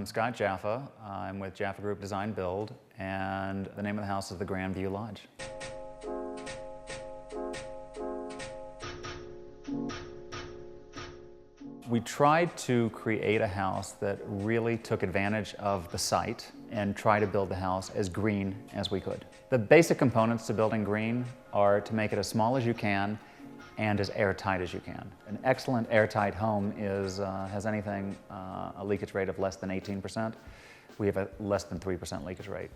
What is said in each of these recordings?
I'm Scott Jaffa. I'm with Jaffa Group Design Build, and the name of the house is the Grand View Lodge. We tried to create a house that really took advantage of the site and try to build the house as green as we could. The basic components to building green are to make it as small as you can and as airtight as you can. An excellent airtight home has a leakage rate of less than 18%. We have a less than 3% leakage rate.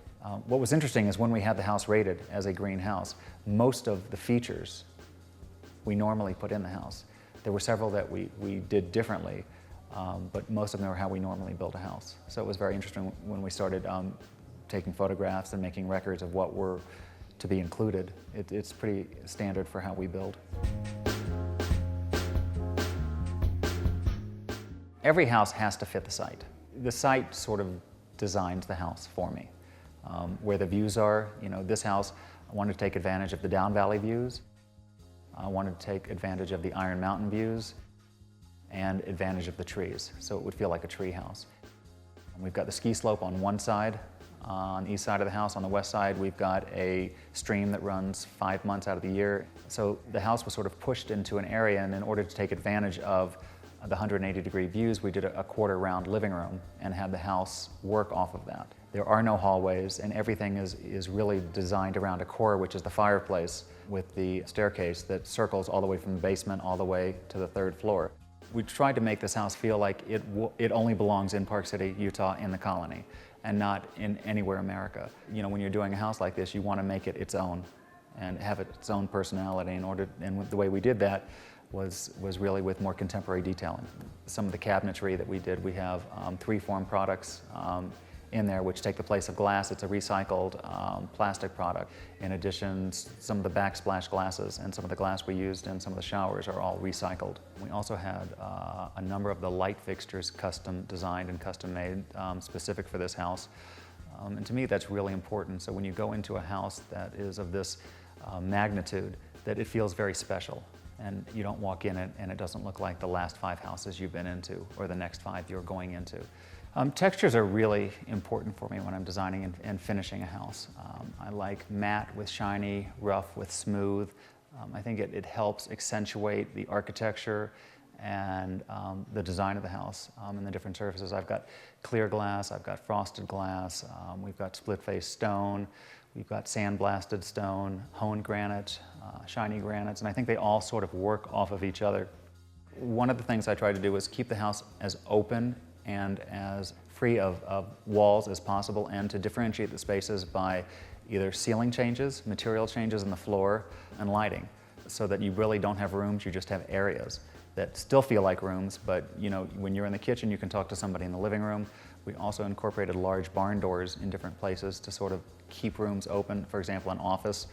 What was interesting is when we had the house rated as a green house, most of the features we normally put in the house. There were several that we did differently, but most of them were how we normally build a house. So it was very interesting when we started taking photographs and making records of what were to be included. It's pretty standard for how we build. Every house has to fit the site. The site sort of designs the house for me. Where the views are, this house, I wanted to take advantage of the down valley views. I wanted to take advantage of the Iron Mountain views and advantage of the trees, so it would feel like a tree house. We've got the ski slope on one side, on the east side of the house. On the west side, we've got a stream that runs 5 months out of the year. So the house was sort of pushed into an area, and in order to take advantage of the 180-degree views, we did a quarter-round living room and had the house work off of that. There are no hallways, and everything is really designed around a core, which is the fireplace, with the staircase that circles all the way from the basement all the way to the 3rd floor. We tried to make this house feel like it only belongs in Park City, Utah, in the colony, and not in anywhere America. When you're doing a house like this, you want to make it its own and have its own personality. And the way we did that was really with more contemporary detailing. Some of the cabinetry that we did, we have 3-form products in there which take the place of glass. It's a recycled plastic product. In addition, some of the backsplash glasses and some of the glass we used in some of the showers are all recycled. We also had a number of the light fixtures custom designed and custom made specific for this house. And to me, that's really important. So when you go into a house that is of this magnitude, that it feels very special. And you don't walk in it and it doesn't look like the last 5 houses you've been into or the next 5 you're going into. Textures are really important for me when I'm designing and finishing a house. I like matte with shiny, rough with smooth. I think it helps accentuate the architecture and the design of the house and the different surfaces. I've got clear glass, I've got frosted glass, we've got split-face stone, we've got sandblasted stone, honed granite, shiny granites, and I think they all sort of work off of each other. One of the things I tried to do was keep the house as open and as free of walls as possible, and to differentiate the spaces by either ceiling changes, material changes in the floor, and lighting, so that you really don't have rooms, you just have areas that still feel like rooms, but when you're in the kitchen, you can talk to somebody in the living room. We also incorporated large barn doors in different places to sort of keep rooms open. For example, an office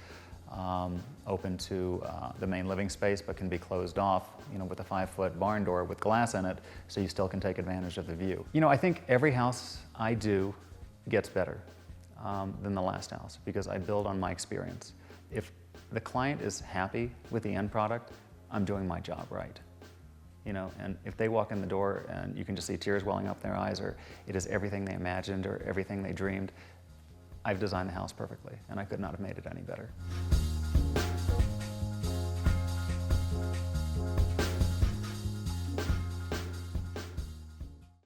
open to the main living space, but can be closed off, with a 5-foot barn door with glass in it, so you still can take advantage of the view. I think every house I do gets better than the last house because I build on my experience. If the client is happy with the end product, I'm doing my job right. And if they walk in the door and you can just see tears welling up their eyes, or it is everything they imagined or everything they dreamed, I've designed the house perfectly, and I could not have made it any better.